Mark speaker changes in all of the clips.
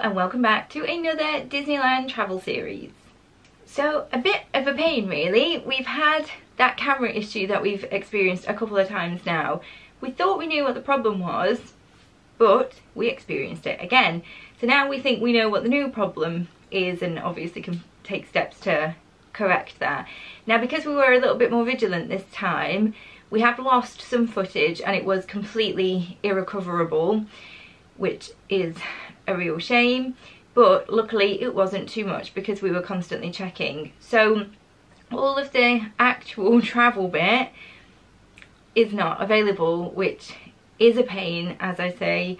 Speaker 1: and welcome back to another Disneyland travel series. So a bit of a pain really. We've had that camera issue that we've experienced a couple of times now. We thought we knew what the problem was, but we experienced it again. So now we think we know what the new problem is and obviously can take steps to correct that. Now because we were a little bit more vigilant this time, we have lost some footage and it was completely irrecoverable, which is a real shame, but luckily it wasn't too much because we were constantly checking. So all of the actual travel bit is not available, which is a pain, as I say.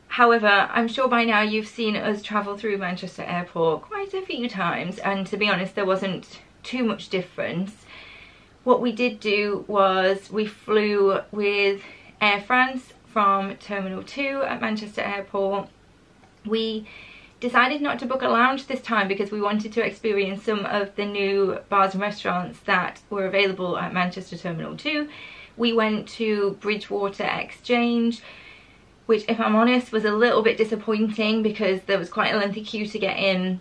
Speaker 1: However, I'm sure by now you've seen us travel through Manchester Airport quite a few times, and to be honest there wasn't too much difference. What we did do was we flew with Air France from Terminal 2 at Manchester Airport. We decided not to book a lounge this time because we wanted to experience some of the new bars and restaurants that were available at Manchester Terminal 2. We went to Bridgewater Exchange, which if I'm honest was a little bit disappointing because there was quite a lengthy queue to get in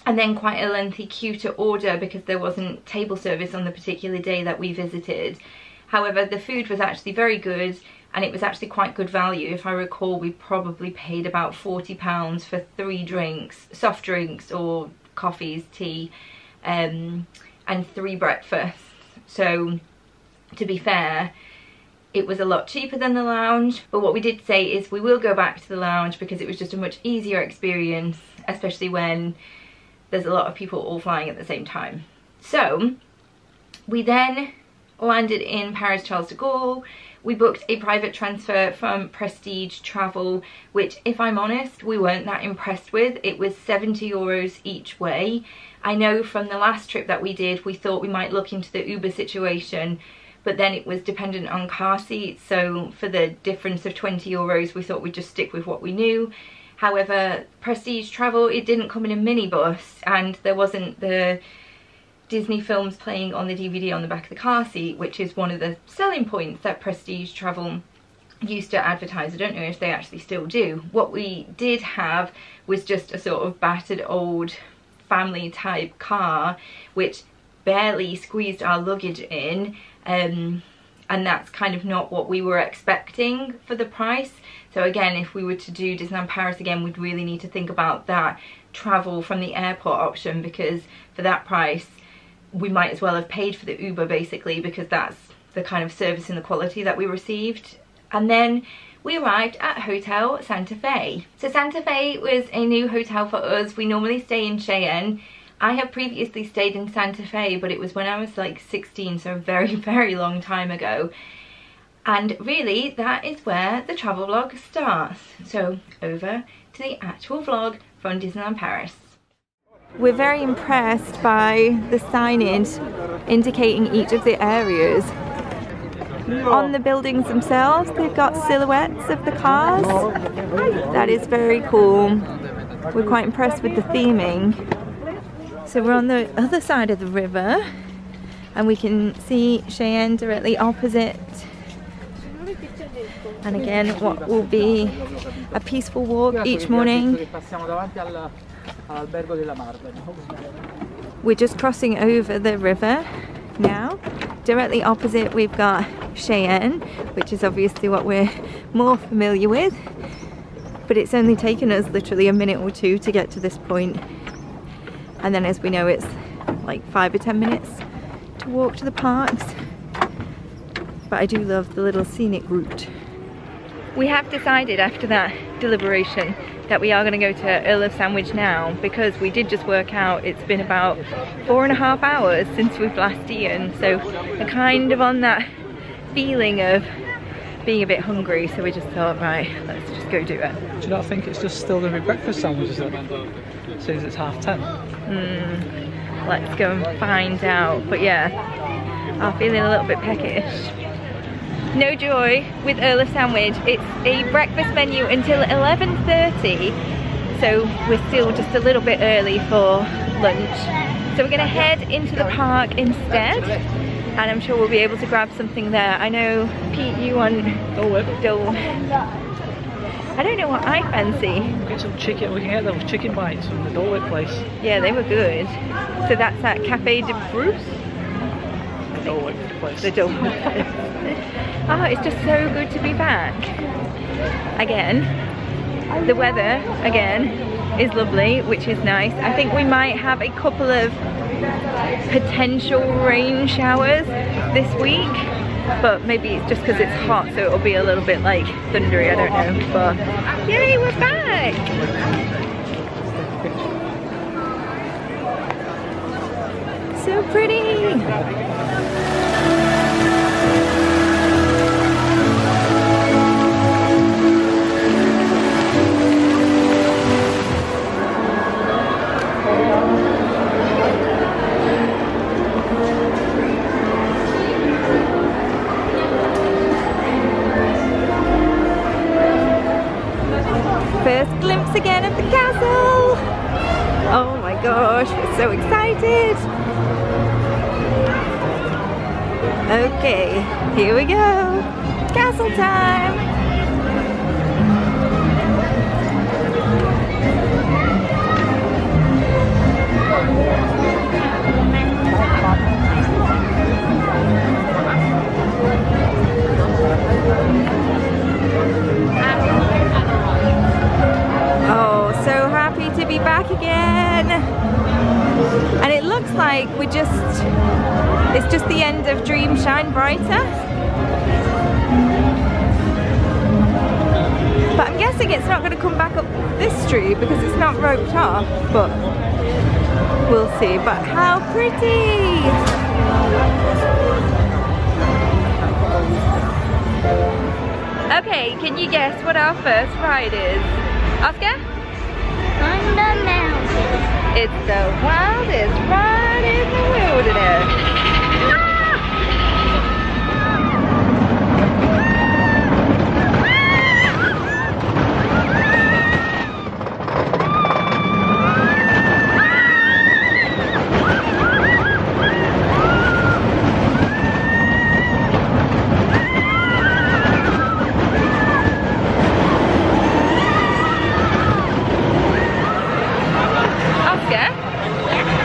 Speaker 1: and then quite a lengthy queue to order because there wasn't table service on the particular day that we visited. However, the food was actually very good and it was actually quite good value. If I recall, we probably paid about £40 for 3 drinks, soft drinks or coffees, tea, and 3 breakfasts. So to be fair, it was a lot cheaper than the lounge, but what we did say is we will go back to the lounge because it was just a much easier experience, especially when there's a lot of people all flying at the same time. So we then landed in Paris Charles de Gaulle. We booked a private transfer from Prestige Travel, which if I'm honest we weren't that impressed with. It was €70 each way. I know from the last trip that we did we thought we might look into the Uber situation, but then it was dependent on car seats, so for the difference of €20 we thought we'd just stick with what we knew. However, Prestige Travel, it didn't come in a minibus and there wasn't the Disney films playing on the DVD on the back of the car seat, which is one of the selling points that Prestige Travel used to advertise. I don't know if they actually still do. What we did have was just a sort of battered old family type car which barely squeezed our luggage in, and that's kind of not what we were expecting for the price. So again, if we were to do Disneyland Paris again, we'd really need to think about that travel from the airport option, because for that price we might as well have paid for the Uber basically, because that's the kind of service and the quality that we received. And then we arrived at Hotel Santa Fe. So Santa Fe was a new hotel for us. We normally stay in Cheyenne. I have previously stayed in Santa Fe, but it was when I was like 16, so a very, very long time ago. And really, that is where the travel vlog starts. So over to the actual vlog from Disneyland Paris. We're very impressed by the signage indicating each of the areas. On the buildings themselves, they've got silhouettes of the cars. That is very cool. We're quite impressed with the theming. So we're on the other side of the river and we can see Cheyenne directly opposite. And again, what will be a peaceful walk each morning. We're just crossing over the river now. Directly opposite we've got Cheyenne, which is obviously what we're more familiar with. But it's only taken us literally a minute or two to get to this point. And then as we know, it's like 5 or 10 minutes to walk to the parks. But I do love the little scenic route. We have decided after that deliberation that we are going to go to Earl of Sandwich now, because we did just work out it's been about 4.5 hours since we've last eaten. So we're kind of on that feeling of being a bit hungry, so we just thought, right, let's just go do it.
Speaker 2: Do you not think it's just still going to be breakfast sandwiches then? Since it's 10:30?
Speaker 1: Let's go and find out. But yeah, I'm feeling a little bit peckish. No joy with Earl of Sandwich. It's a breakfast menu until 11:30, so we're still just a little bit early for lunch. So we're going to head into the park instead, and I'm sure we'll be able to grab something there. I know, Pete, you want Dole Whip. I don't know what I fancy.
Speaker 2: Get some chicken. We can get those chicken bites from the Dole Whip place.
Speaker 1: Yeah, they were good. So that's at Cafe de Bruce?
Speaker 2: The Dole Whip place.
Speaker 1: The Dole Whip place. Oh, it's just so good to be back. Again, the weather, again, is lovely, which is nice. I think we might have a couple of potential rain showers this week. But maybe it's just because it's hot, so it'll be a little bit like thundery, I don't know. But yay, we're back! So pretty! First glimpse again of the castle! Oh my gosh, we're so excited! Okay, here we go! Castle time! Oh, so happy to be back again. And it looks like it's just the end of Dream Shine Brighter. But I'm guessing it's not going to come back up this street because it's not roped off, but we'll see. But how pretty! Okay, can you guess what our first ride is? Oscar?
Speaker 3: Thunder Mountain.
Speaker 1: It's the wildest ride in the wilderness.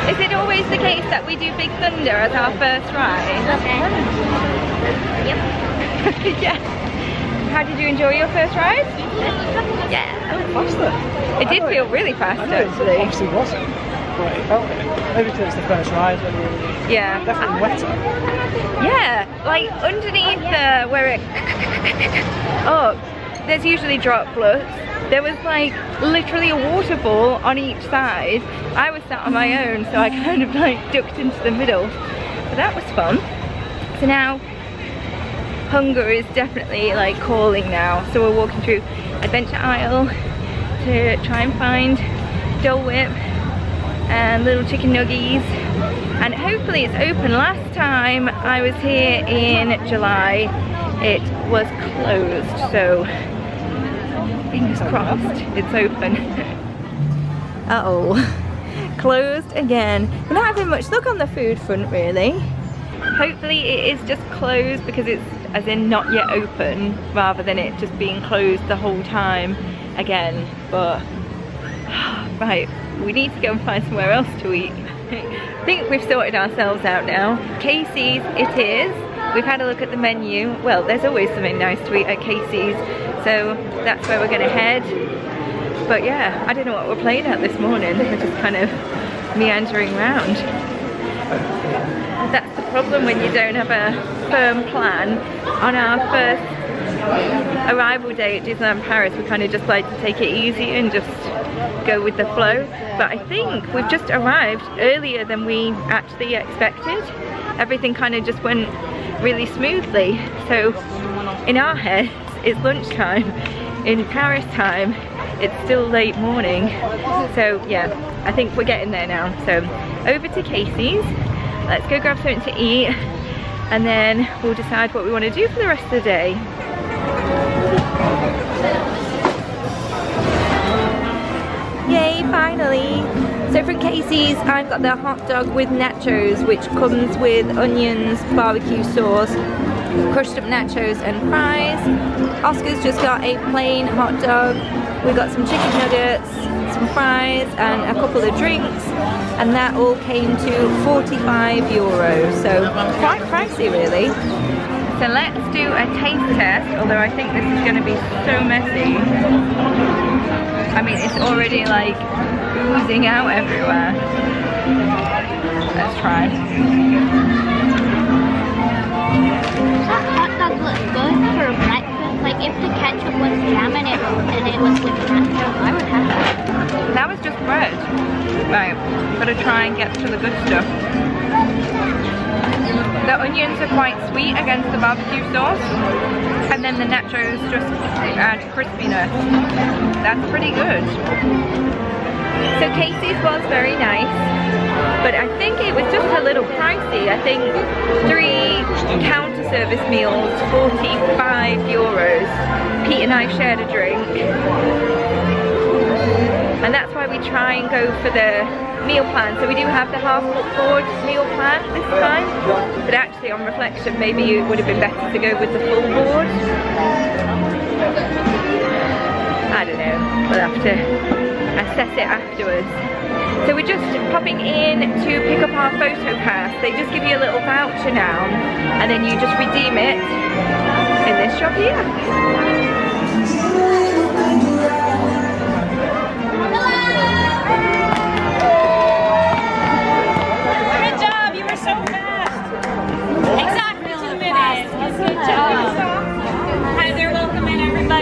Speaker 1: Is it always the case that we do Big Thunder as our first ride?
Speaker 3: Okay. Yep.
Speaker 1: Yeah. How did you enjoy your first ride? Yeah.
Speaker 2: Faster.
Speaker 1: It did feel really fast actually.
Speaker 2: It obviously wasn't, but it felt it. Maybe because it's the first ride.
Speaker 1: Yeah.
Speaker 2: Definitely wetter.
Speaker 1: Yeah, like underneath where it up, there's usually droplets. There was like literally a waterfall on each side. I was sat on my own, so I kind of like ducked into the middle. But that was fun. So now hunger is definitely like calling now. So we're walking through Adventure Isle to try and find Dole Whip and little chicken nuggies. And hopefully it's open. Last time I was here in July, it was closed. So fingers crossed, it's open. Uh-oh, closed again. We're not having much luck on the food front really. Hopefully it is just closed because it's as in not yet open rather than it just being closed the whole time again. But, right, we need to go and find somewhere else to eat. I think we've sorted ourselves out now. Casey's it is. We've had a look at the menu. Well, there's always something nice to eat at Casey's. So that's where we're gonna head. But yeah, I don't know what we're playing at this morning. We're just kind of meandering around. That's the problem when you don't have a firm plan. On our first arrival day at Disneyland Paris, we kind of just like to take it easy and just go with the flow. But I think we've just arrived earlier than we actually expected. Everything kind of just went really smoothly. So in our heads, it's lunchtime. In Paris time, it's still late morning. So yeah, I think we're getting there now. So over to Casey's. Let's go grab something to eat and then we'll decide what we want to do for the rest of the day. Yay, finally! So from Casey's, I've got the hot dog with nachos, which comes with onions, barbecue sauce, crushed up nachos and fries. Oscar's just got a plain hot dog. We got some chicken nuggets, some fries and a couple of drinks, and that all came to €45, so quite pricey really. So let's do a taste test, although I think this is going to be so messy. I mean, it's already like oozing out everywhere. Let's try.
Speaker 3: That hot dog looks good for breakfast. Like if the ketchup was jam and it was with nachos, I would have that.
Speaker 1: That was just bread. Right, gotta try and get to the good stuff. The onions are quite sweet against the barbecue sauce, and then the nachos just add crispiness. That's pretty good. So Casey's was very nice, but I think it was just a little pricey. I think 3 counter service meals, €45. Pete and I shared a drink, and that's why we try and go for the meal plan. So we do have the half board meal plan this time, but actually on reflection maybe it would have been better to go with the full board. I don't know, we'll have to assess it afterwards. So we're just popping in to pick up our photo pass. They just give you a little voucher now, and then you just redeem it in this shop here.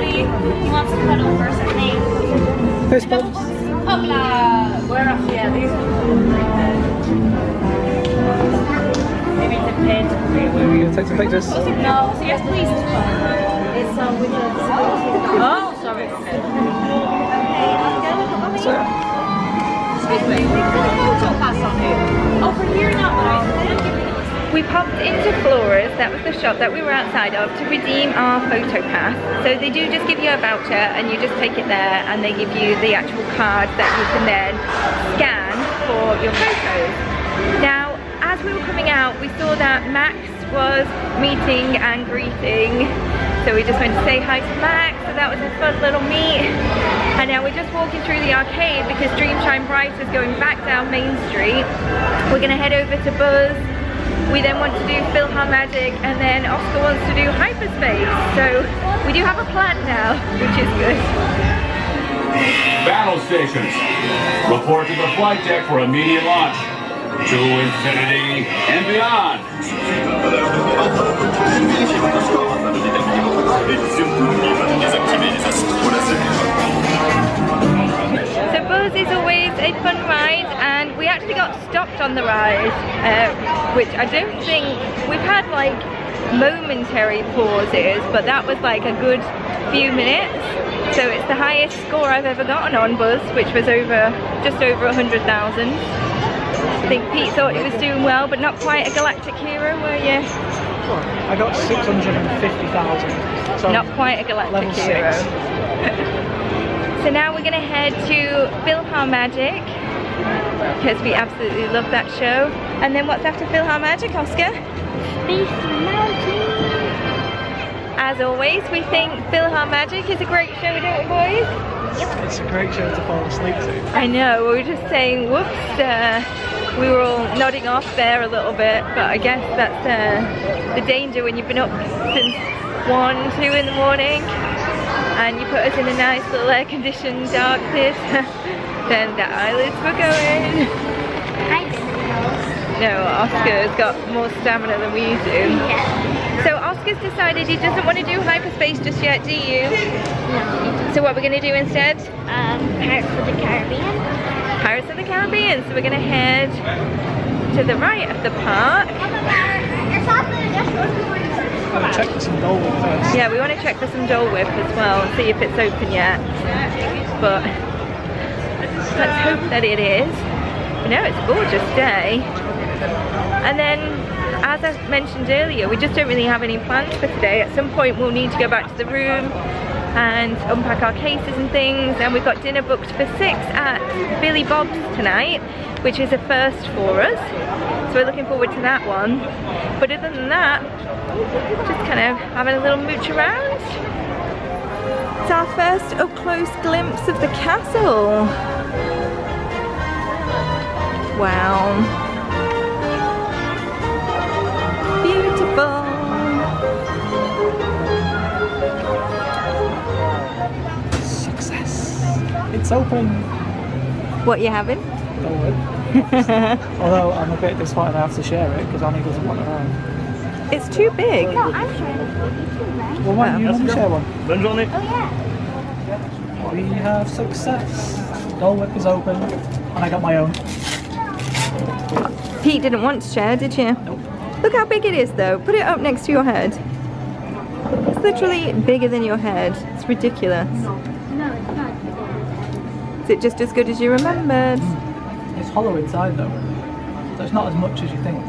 Speaker 3: He wants to cuddle first, I think.
Speaker 2: Fist bumps.
Speaker 3: Hola! Where are yeah, these maybe it's a pin.
Speaker 2: Where are you going to take some pictures?
Speaker 3: No, so yes please. It's with the oh, sorry, okay.
Speaker 2: So,
Speaker 3: Excuse me, we got a photo pass on here. Oh, for here now, right?
Speaker 1: We popped into Flora's, that was the shop that we were outside of, to redeem our photo pass. So they do just give you a voucher and you just take it there, and they give you the actual card that you can then scan for your photos. Now, as we were coming out, we saw that Max was meeting and greeting. So we just went to say hi to Max, so that was a fun little meet. And now we're just walking through the arcade because Dream Shine Bright is going back down Main Street. We're gonna head over to Buzz. We then want to do PhilharMagic, and then Oscar wants to do Hyperspace. So we do have a plan now, which is good.
Speaker 4: Battle stations. Report to the flight deck for immediate launch. To infinity and beyond.
Speaker 1: So Buzz is always a fun ride, and we actually got stopped on the ride, which I don't think, we've had like momentary pauses, but that was like a good few minutes. So it's the highest score I've ever gotten on Buzz, which was just over 100,000. I think Pete thought he was doing well, but not quite a galactic hero, were you?
Speaker 2: I got 650,000. So
Speaker 1: not quite a galactic hero. So now we're gonna head to PhilharMagic because we absolutely love that show. And then what's after PhilharMagic, Oscar?
Speaker 3: Space Mountain.
Speaker 1: As always, we think PhilharMagic is a great show, don't we, boys?
Speaker 3: Yep.
Speaker 2: It's a great show to fall asleep to.
Speaker 1: I know, we were just saying, whoops, we were all nodding off there a little bit, but I guess that's the danger when you've been up since 1, 2 in the morning and you put us in a nice little air-conditioned dark theatre, then the eyelids were going.
Speaker 3: I didn't know.
Speaker 1: No, Oscar's got more stamina than we do.
Speaker 3: Yeah.
Speaker 1: So Oscar's decided he doesn't want to do hyperspace just yet, do you?
Speaker 3: No.
Speaker 1: So what we're going to do instead?
Speaker 3: Pirates of the Caribbean.
Speaker 1: Pirates of the Caribbean. So we're going to head to the right of the park.
Speaker 2: I'm going to check for some Dole Whip first.
Speaker 1: Yeah, we want to check for some Dole Whip as well, see if it's open yet. But let's hope that it is. But no, it's a gorgeous day. And then, as I mentioned earlier, we just don't really have any plans for today. At some point we'll need to go back to the room, and unpack our cases and things, and we've got dinner booked for 6 at Billy Bob's tonight, which is a first for us, so we're looking forward to that one. But other than that, just kind of having a little mooch around. It's our first up close glimpse of the castle. Wow, beautiful.
Speaker 2: It's open.
Speaker 1: What are you having?
Speaker 2: Although I'm a bit disappointed I have to share it because Annie doesn't want it on.
Speaker 1: It's too big.
Speaker 3: No, I'm sharing it with you too, right?
Speaker 2: Well, why don't you let me share one?
Speaker 3: Oh yeah.
Speaker 2: We have success. Dole Whip is open, and I got my own.
Speaker 1: Pete didn't want to share, did you?
Speaker 2: Nope.
Speaker 1: Look how big it is though. Put it up next to your head. It's literally bigger than your head. It's ridiculous.
Speaker 3: No, it's not.
Speaker 1: Is it just as good as you remembered?
Speaker 2: It's hollow inside though, so it's not as much as you think.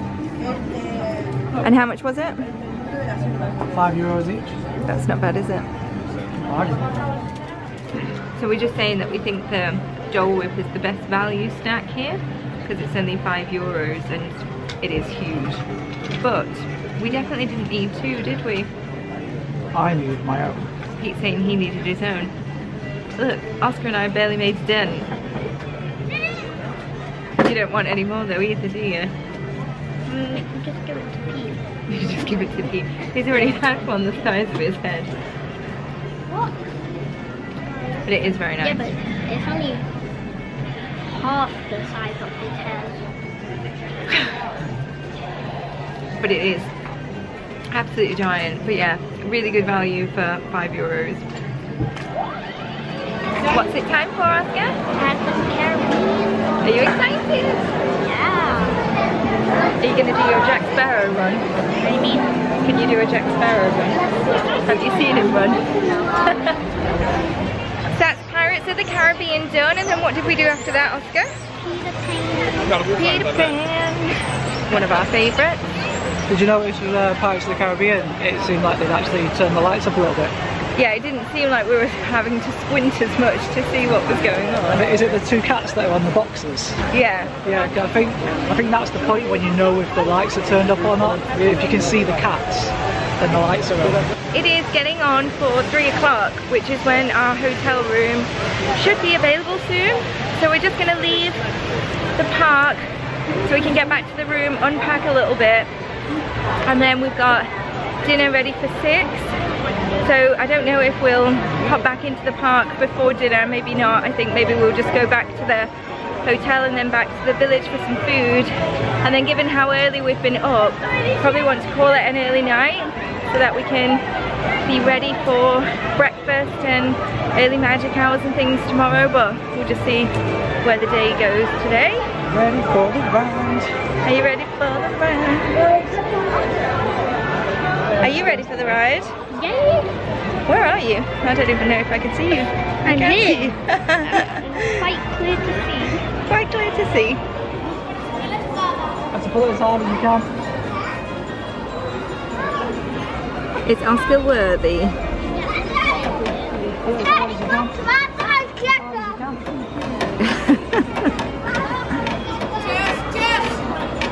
Speaker 1: And how much was it?
Speaker 2: €5 each.
Speaker 1: That's not bad, is it?
Speaker 2: Bargain.
Speaker 1: So we're just saying that we think the Dole Whip is the best value snack here because it's only €5 and it is huge. But we definitely didn't need 2, did we?
Speaker 2: I need my own.
Speaker 1: Pete's saying he needed his own. Look, Oscar and I barely made a dent. You don't want any more though either, do you?
Speaker 3: Just give it to Pete.
Speaker 1: You just give it to Pete. He's already had one the size of his head.
Speaker 3: What?
Speaker 1: But it is very nice.
Speaker 3: Yeah, but it's only half the size of his head.
Speaker 1: But it is absolutely giant. But yeah, really good value for €5. What's it time for, Oscar?
Speaker 3: Had some Caribbean.
Speaker 1: Are you excited?
Speaker 3: Yeah.
Speaker 1: Are you going to do your Jack Sparrow run?
Speaker 3: What do you mean?
Speaker 1: Can you do a Jack Sparrow run? Have you seen him run? So that's Pirates of the Caribbean done, and then what did we do after that, Oscar?
Speaker 3: Peter Pan.
Speaker 1: Peter Pan. One of our favourites.
Speaker 2: Did you notice with Pirates of the Caribbean, it seemed like they'd actually turned the lights up a little bit?
Speaker 1: Yeah, it didn't seem like we were having to squint as much to see what was going on.
Speaker 2: Is it the 2 cats that are on the boxes?
Speaker 1: Yeah.
Speaker 2: Yeah, I think that's the point when you know if the lights are turned up or not. If you can see the cats, then the lights are on.
Speaker 1: It is getting on for 3 o'clock, which is when our hotel room should be available soon. So we're just going to leave the park so we can get back to the room, unpack a little bit, and then we've got dinner ready for 6. So I don't know if we'll hop back into the park before dinner, maybe not. I think maybe we'll just go back to the hotel and then back to the village for some food. And then given how early we've been up, probably want to call it an early night so that we can be ready for breakfast and early magic hours and things tomorrow, but we'll just see where the day goes today.
Speaker 2: Ready for the ride.
Speaker 1: Are you ready for the ride? Are you ready for the ride?
Speaker 3: Yay!
Speaker 1: Where are you? I don't even know if I can see you.
Speaker 3: I'm
Speaker 1: can't
Speaker 3: here.
Speaker 1: see you.
Speaker 3: Quite clear to see.
Speaker 1: Quite clear to see.
Speaker 2: Have to pull it as hard as you can.
Speaker 1: It's Oscar worthy.
Speaker 2: Pull it as hard as you can.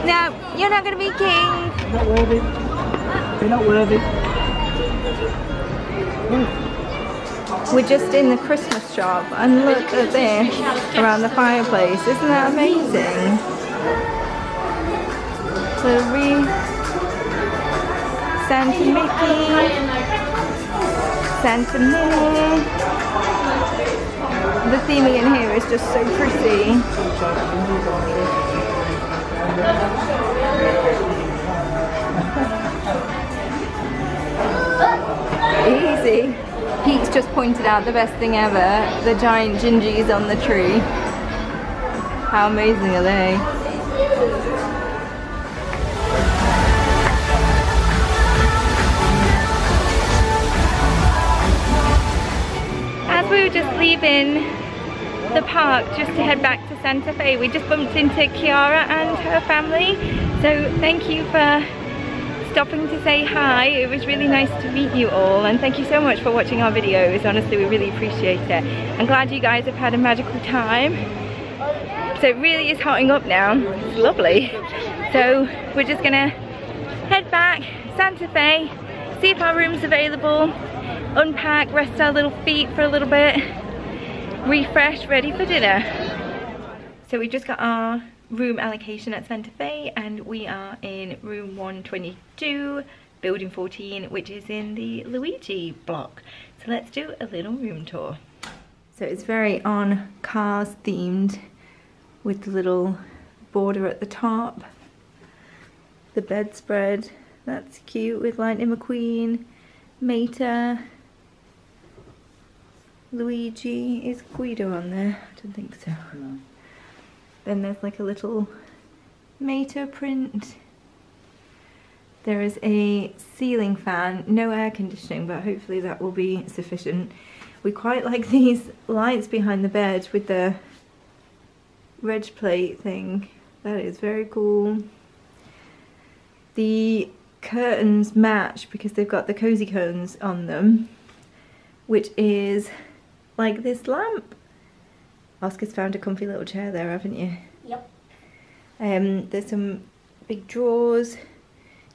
Speaker 1: No, you're not going to be king.
Speaker 2: You're not worthy. You're not worthy.
Speaker 1: We're just in the Christmas shop and look at this around the fireplace. Isn't that amazing? The wreath, Santa Mickey, Santa Minnie. The theming in here is just so pretty. Easy. Pete's just pointed out the best thing ever, the giant gingies on the tree. How amazing are they? As we were just leaving the park just to head back to Santa Fe, we just bumped into Kiara and her family. So thank you for stopping to say hi. It was really nice to meet you all, and thank you so much for watching our videos. Honestly, we really appreciate it. I'm glad you guys have had a magical time. So it really is hotting up now. It's lovely. So we're just gonna head back, Santa Fe, see if our room's available, unpack, rest our little feet for a little bit, refresh, ready for dinner. So we just got our room allocation at Santa Fe, and we are in room 122, building 14, which is in the Luigi block. So let's do a little room tour. So it's very on Cars themed, with the little border at the top. The bedspread, that's cute, with Lightning McQueen, Mater, Luigi. Is Guido on there? I don't think so. No. Then there's like a little Mater print. There is a ceiling fan, no air conditioning, but hopefully that will be sufficient. We quite like these lights behind the bed with the reg plate thing. That is very cool. The curtains match because they've got the cozy cones on them, which is like this lamp. Oscar's found a comfy little chair there, haven't you?
Speaker 3: Yep.
Speaker 1: There's some big drawers,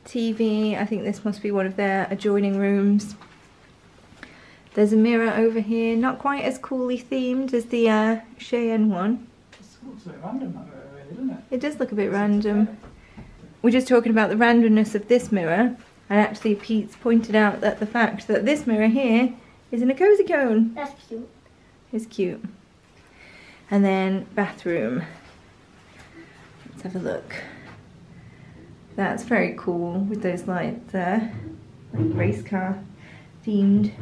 Speaker 1: TV. I think this must be one of their adjoining rooms. There's a mirror over here, not quite as coolly themed as the Cheyenne one.
Speaker 2: It looks a bit random, that mirror, really, doesn't it?
Speaker 1: It does look a bit random. We're just talking about the randomness of this mirror, and actually Pete's pointed out that the fact that this mirror here is in a cozy cone.
Speaker 3: That's cute.
Speaker 1: It's cute. And then bathroom. Let's have a look. That's very cool with those lights there, like race car themed.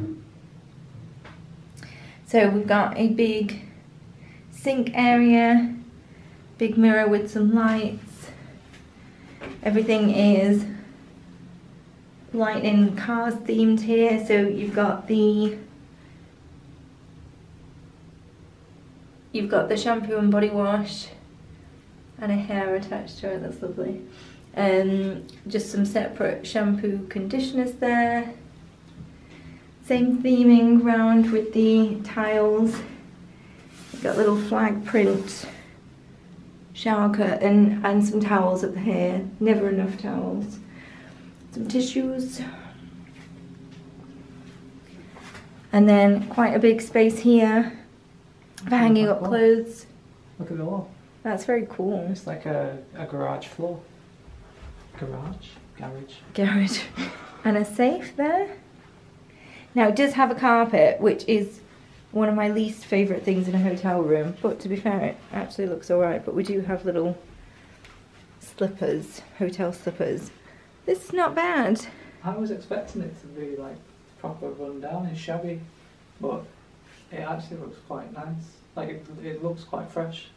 Speaker 1: So we've got a big sink area, big mirror with some lights. Everything is Lightning Cars themed here. So you've got the shampoo and body wash and a hair attached to it. That's lovely. Just some separate shampoo conditioners there. Same theming round with the tiles. We've got little flag print shower curtain and some towels up here. Never enough towels. Some tissues. And then quite a big space here for hanging up clothes.
Speaker 2: Look at the wall.
Speaker 1: That's very cool.
Speaker 2: It's like a garage floor. Garage.
Speaker 1: And a safe there. Now it does have a carpet, which is one of my least favourite things in a hotel room, but to be fair it actually looks alright. But we do have little slippers, hotel slippers. This is not bad.
Speaker 2: I was expecting it to be like proper run down and shabby, but it actually looks quite nice. Like it looks quite fresh.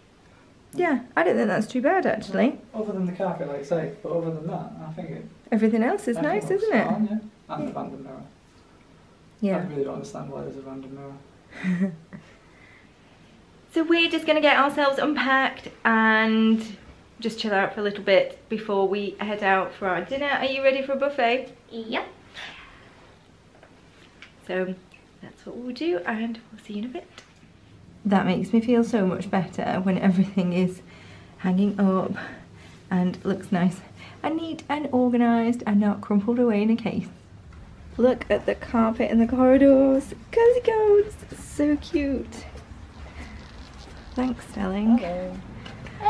Speaker 1: Yeah, I don't think that's too bad actually.
Speaker 2: Other than the carpet, like I say, but other than that, I think it...
Speaker 1: Everything else is nice, isn't it?
Speaker 2: On, yeah. And the random mirror.
Speaker 1: Yeah.
Speaker 2: I really don't understand why there's a random mirror.
Speaker 1: So we're just going to get ourselves unpacked and just chill out for a little bit before we head out for our dinner. Are you ready for a buffet?
Speaker 3: Yep.
Speaker 1: So that's what we'll do, and we'll see you in a bit. That makes me feel so much better when everything is hanging up and looks nice and neat and organised and not crumpled away in a case. Look at the carpet in the corridors. Cozy cones. So cute. Thanks, Stelling.
Speaker 2: Hello.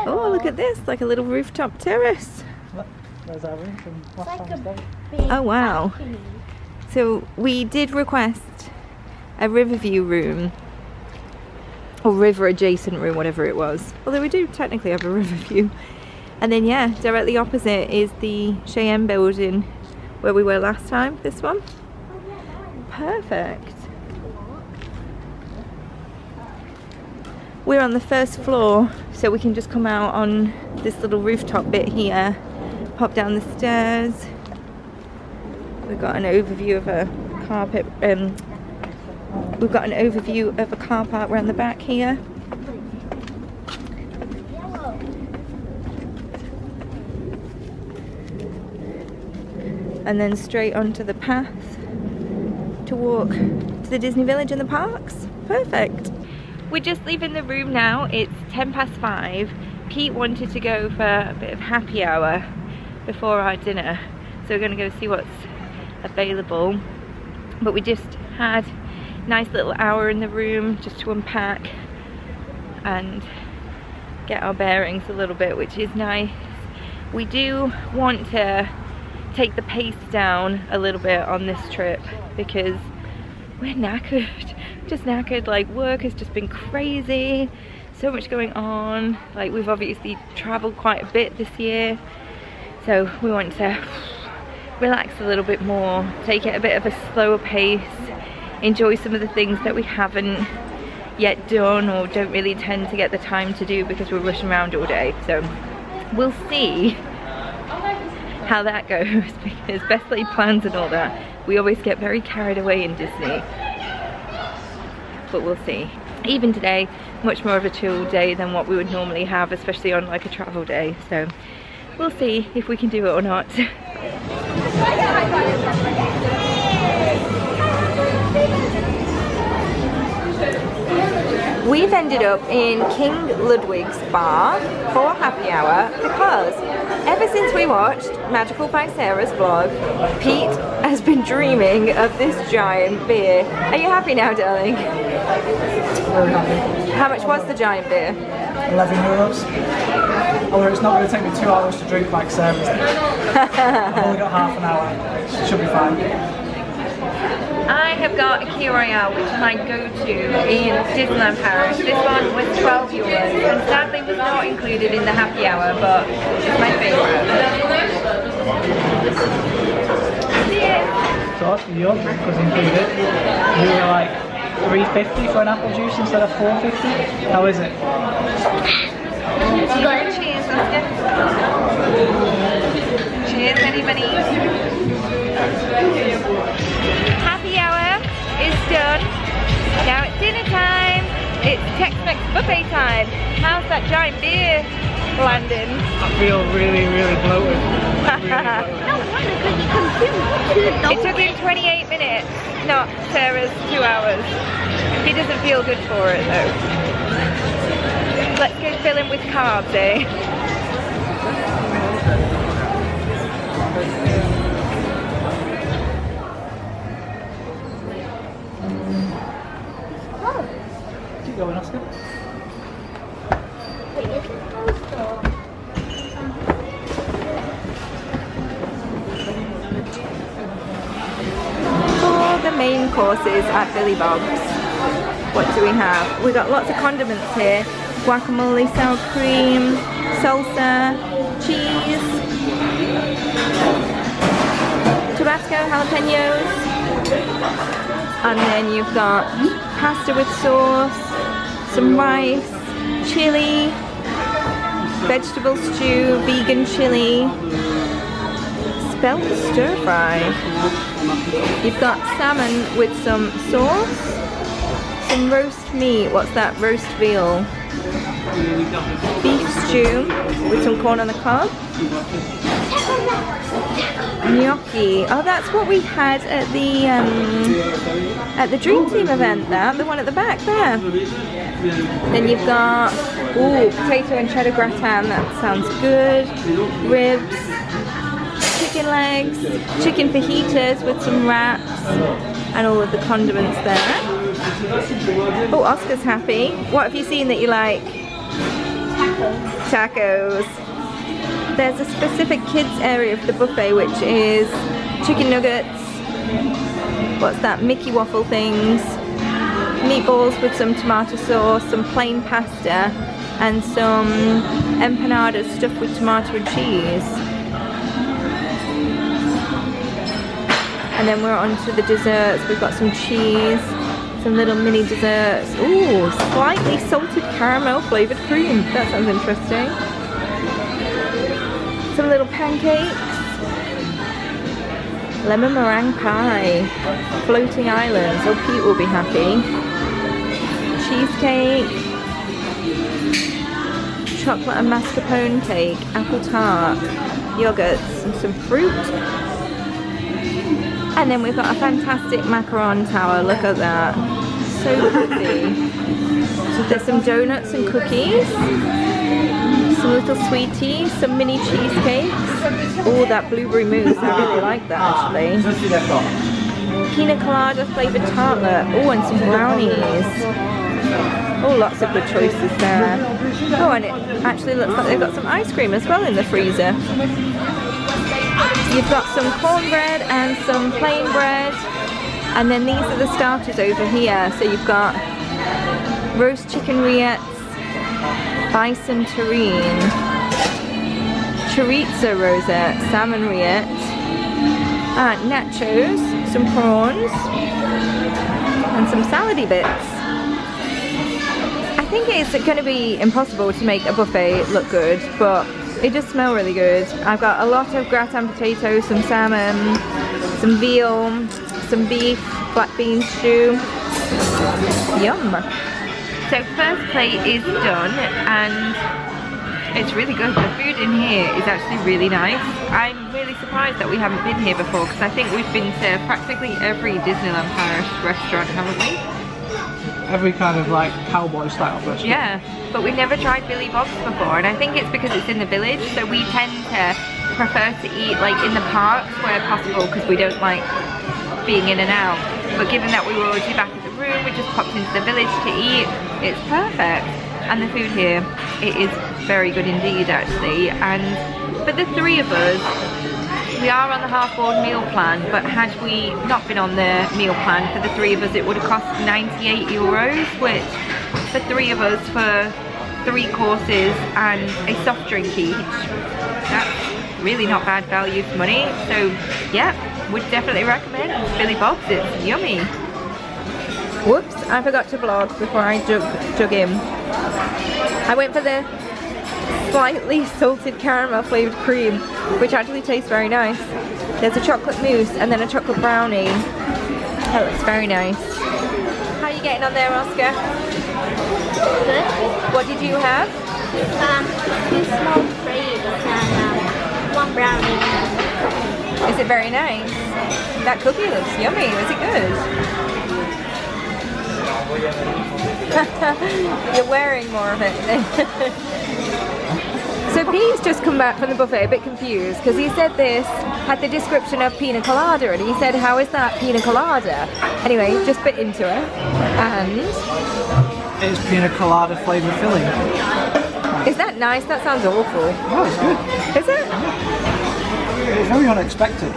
Speaker 1: Oh, look at this. Like a little rooftop terrace.
Speaker 2: There's our room from last
Speaker 3: Like
Speaker 2: time's day.
Speaker 3: a big
Speaker 1: Oh, wow.
Speaker 3: balcony.
Speaker 1: So we did request a Riverview room. Or river adjacent room, whatever it was. Although we do technically have a Riverview. And then yeah, directly opposite is the Cheyenne building where we were last time, this one. Perfect. We're on the first floor, so we can just come out on this little rooftop bit here, pop down the stairs. We've got an overview of a carpet, we've got an overview of a car park around the back here. and then straight onto the path to walk to the Disney Village and the parks. Perfect. We're just leaving the room now. It's 5:10. Pete wanted to go for a bit of happy hour before our dinner, so we're gonna go see what's available. But we just had a nice little hour in the room just to unpack and get our bearings a little bit, which is nice. We do want to take the pace down a little bit on this trip because we're knackered, just knackered. Like, work has just been crazy, so much going on. Like, we've obviously traveled quite a bit this year, so we want to relax a little bit more, take it a bit of a slower pace, enjoy some of the things that we haven't yet done or don't really tend to get the time to do because we're rushing around all day. So we'll see how that goes, because best laid plans and all that, we always get very carried away in Disney. But we'll see. Even today, much more of a chill day than what we would normally have, especially on like a travel day. So we'll see if we can do it or not. We've ended up in King Ludwig's bar for happy hour because ever since we watched Magical by Sarah's vlog, Pete has been dreaming of this giant beer. Are you happy now, darling?
Speaker 2: Very happy.
Speaker 1: How much was the giant beer?
Speaker 2: €11. Although it's not going to take me 2 hours to drink like Sarah's. I've only got half an hour. Should be fine.
Speaker 1: I have got a Key Royale, which is my go-to in Disneyland Paris. This one was €12 and sadly was not included in the happy hour, but it's my favourite.
Speaker 2: So your drink was included. You were like $3.50 for an apple juice instead of $4.50. How is it?
Speaker 1: Good. Cheers, Oscar. Cheers, anybody? Happy hour is done. Now it's dinner time. It's Tex-Mex buffet time. How's that giant beer landing?
Speaker 2: I feel really, really bloated.
Speaker 1: It took him 28 minutes, not Sarah's 2 hours. He doesn't feel good for it though. Let's go fill him with carbs, eh?
Speaker 2: Keep going, Oscar.
Speaker 1: For the main courses at Billy Bob's, what do we have? We got lots of condiments here. Guacamole, sour cream, salsa, cheese, Tabasco, jalapenos, and then you've got pasta with sauce, some rice, chili, vegetable stew, vegan chili, spelt stir fry. You've got salmon with some sauce, some roast meat, what's that, roast veal, beef stew with some corn on the cob, gnocchi. Oh, that's what we had at the Dream Team event, the one at the back there. Then you've got, ooh, potato and cheddar gratin, that sounds good, ribs, chicken legs, chicken fajitas with some wraps, and all of the condiments there. Oh, Oscar's happy. What have you seen that you like? Tacos. There's a specific kids area of the buffet which is chicken nuggets, what's that, Mickey waffle things, meatballs with some tomato sauce, some plain pasta, and some empanadas stuffed with tomato and cheese. And then we're on to the desserts. We've got some cheese, some little mini desserts. Ooh, slightly salted caramel flavoured cream. That sounds interesting. Some little pancakes. Lemon meringue pie. Floating islands. Oh, Pete will be happy. Cheesecake. Chocolate and mascarpone cake. Apple tart. Yogurts and some fruit. And then we've got a fantastic macaron tower, look at that. So pretty. There's some donuts and cookies. Some little sweeties, some mini cheesecakes. Oh, that blueberry mousse, I really like that actually. Pina colada flavoured tartlet. Oh, and some brownies. Oh, lots of good choices there. Oh, and it actually looks like they've got some ice cream as well in the freezer. You've got some cornbread and some plain bread. And then these are the starters over here. So you've got roast chicken rillettes, bison terrine, chorizo rosette, salmon rillette, nachos, some prawns, and some salady bits. I think it's going to be impossible to make a buffet look good, but it does smell really good. I've got a lot of gratin potatoes, some salmon, some veal, some beef, black bean stew. Yum! So first plate is done and it's really good. The food in here is actually really nice. I'm really surprised that we haven't been here before because I think we've been to practically every Disneyland Paris restaurant, haven't we?
Speaker 2: Every kind of like cowboy style restaurant.
Speaker 1: Yeah, but we've never tried Billy Bob's before, and I think it's because it's in the village, so we tend to prefer to eat like in the parks where possible because we don't like being in and out. But given that we were already back at the room, we just popped into the village to eat. It's perfect. And the food here, it is very good indeed actually. And for the three of us, we are on the half-board meal plan, but had we not been on the meal plan for the three of us, it would have cost 98 euros, which for three of us for 3 courses and a soft drink each, that's really not bad value for money. So yeah, would definitely recommend Billy Bob's, it's yummy. Whoops, I forgot to vlog before I dug in. I went for the slightly salted caramel flavoured cream, which actually tastes very nice. There's a chocolate mousse and then a chocolate brownie. That looks very nice. How are you getting on there, Oscar?
Speaker 3: Good.
Speaker 1: What did you have?
Speaker 3: 2 small crepes and 1 brownie.
Speaker 1: Is it very nice? That cookie looks yummy. Was it good? You're wearing more of it. So P's just come back from the buffet a bit confused because he said this had the description of pina colada and he said, how is that pina colada? Anyway, just bit into it and...
Speaker 2: It's pina colada flavoured filling.
Speaker 1: Is that nice? That sounds awful.
Speaker 2: Oh, it's good.
Speaker 1: Is it?
Speaker 2: It's very unexpected.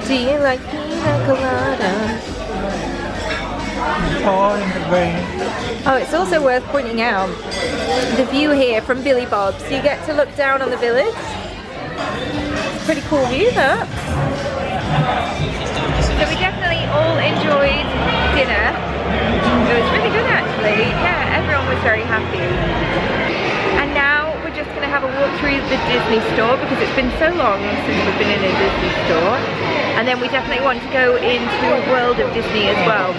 Speaker 1: Do you like pina colada? Oh, it's also worth pointing out the view here from Billy Bob's. You get to look down on the village. It's a pretty cool view, that. So we definitely all enjoyed dinner. It was really good actually. Yeah, everyone was very happy. And now we're just going to have a walk through the Disney store because it's been so long since we've been in a Disney store. And then we definitely want to go into World of Disney as well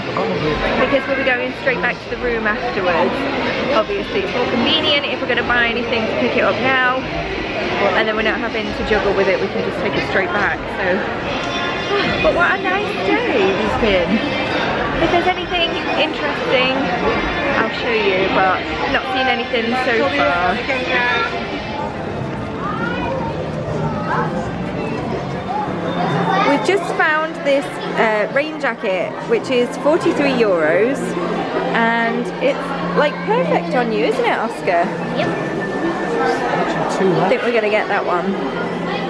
Speaker 1: because we'll be going straight back to the room afterwards. Obviously it's more convenient if we're going to buy anything to pick it up now and then we're not having to juggle with it, we can just take it straight back. So, but what a nice day it's been. If there's anything interesting I'll show you, but not seen anything so far. We've just found this rain jacket which is 43 euros and it's like perfect on you, isn't it, Oscar?
Speaker 3: Yep.
Speaker 1: I think we're going to get that one.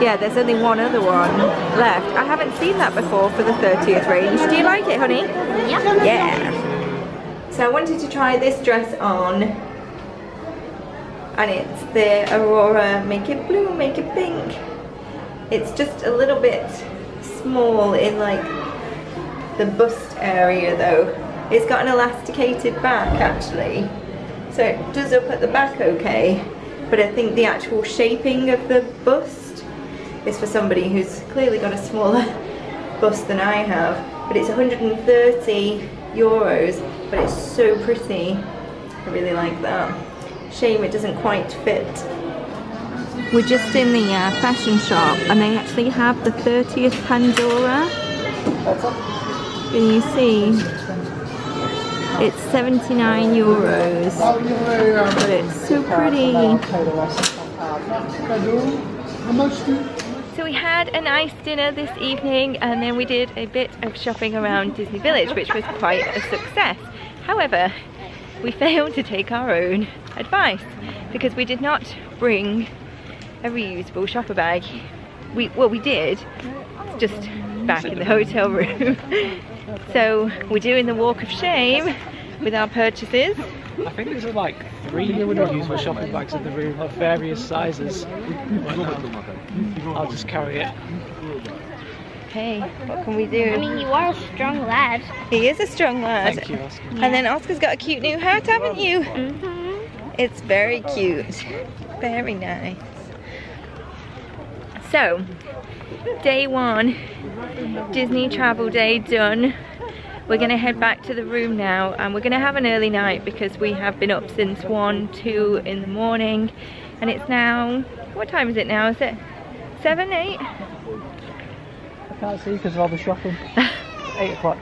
Speaker 1: Yeah, there's only one other one left. I haven't seen that before for the 30th range. Do you like it, honey?
Speaker 3: Yep.
Speaker 1: Yeah. So I wanted to try this dress on and it's the Aurora Make It Blue, Make It Pink. It's just a little bit small in like the bust area though. It's got an elasticated back actually, so it does up at the back okay, but I think the actual shaping of the bust is for somebody who's clearly got a smaller bust than I have. But it's 130 euros, but it's so pretty. I really like that. Shame it doesn't quite fit We're just in the fashion shop, and they actually have the 30th Pandora. Can you see? It's 79 euros, but it's so pretty. So we had a nice dinner this evening, and then we did a bit of shopping around Disney Village, which was quite a success. However, we failed to take our own advice because we did not bring a reusable shopper bag. Well, we did, it's just back in the hotel room. So we're doing the walk of shame with our purchases.
Speaker 2: I think there's like 3 reusable shopping bags in the room of various sizes. I'll just carry it.
Speaker 1: Hey, what can we do?
Speaker 3: I mean, you are a strong lad.
Speaker 1: He is a strong lad.
Speaker 2: Thank you, Oscar.
Speaker 1: And then Oscar's got a cute new hat, haven't you? It's very cute. Very nice. So, day 1, Disney travel day done. We're going to head back to the room now, and we're going to have an early night because we have been up since 1, 2 in the morning. And it's now, what time is it now? Is it 7, 8?
Speaker 2: I can't see because of all the shopping. 8 o'clock.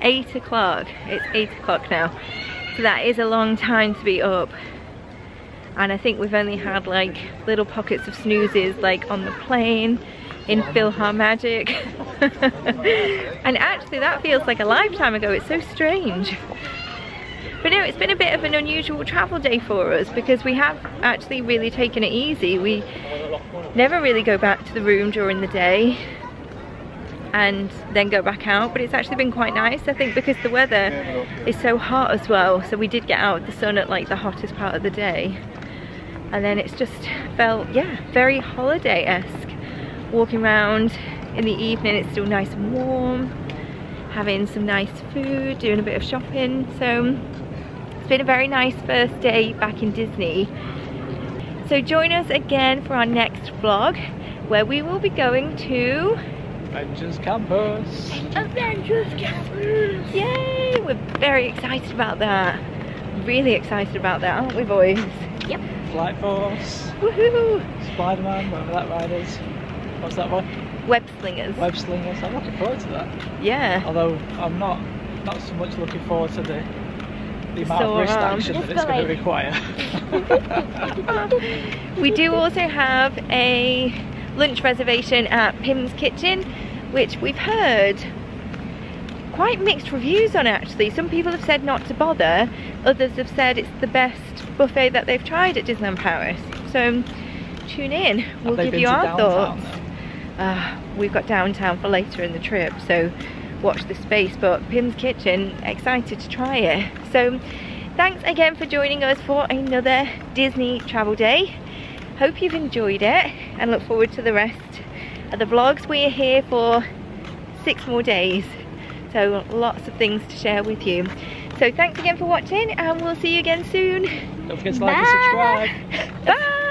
Speaker 1: 8 o'clock. It's 8 o'clock now. So that is a long time to be up. And I think we've only had like little pockets of snoozes like on the plane, in PhilharMagic. And actually that feels like a lifetime ago. It's so strange. But no, it's been a bit of an unusual travel day for us because we have actually really taken it easy. We never really go back to the room during the day and then go back out, but it's actually been quite nice, I think, because the weather is so hot as well. So we did get out of the sun at like the hottest part of the day, and then it's just felt, yeah, very holiday-esque. Walking around in the evening, it's still nice and warm, having some nice food, doing a bit of shopping. So it's been a very nice first day back in Disney. So join us again for our next vlog, where we will be going to
Speaker 2: Avengers Campus.
Speaker 3: Avengers Campus.
Speaker 1: Yay! We're very excited about that. Really excited about that, aren't we, boys?
Speaker 3: Yep.
Speaker 2: Flight Force.
Speaker 1: Woohoo!
Speaker 2: Spider-Man, whatever that ride is. What's that one?
Speaker 1: Web slingers.
Speaker 2: Web Slingers. I'm looking forward to that.
Speaker 1: Yeah.
Speaker 2: Although I'm not so much looking forward to the amount of wrist action that it's going to require.
Speaker 1: We do also have a lunch reservation at Pim's Kitchen, which we've heard quite mixed reviews on actually. Some people have said not to bother, others have said it's the best buffet that they've tried at Disneyland Paris. So tune in, we'll give you our thoughts. We've got downtown for later in the trip, so watch the space. But Pim's Kitchen, excited to try it. So thanks again for joining us for another Disney travel day. Hope you've enjoyed it and look forward to the rest of the vlogs. We are here for 6 more days, so lots of things to share with you. So thanks again for watching, and we'll see you again soon.
Speaker 2: Don't forget to like and subscribe.
Speaker 1: Bye!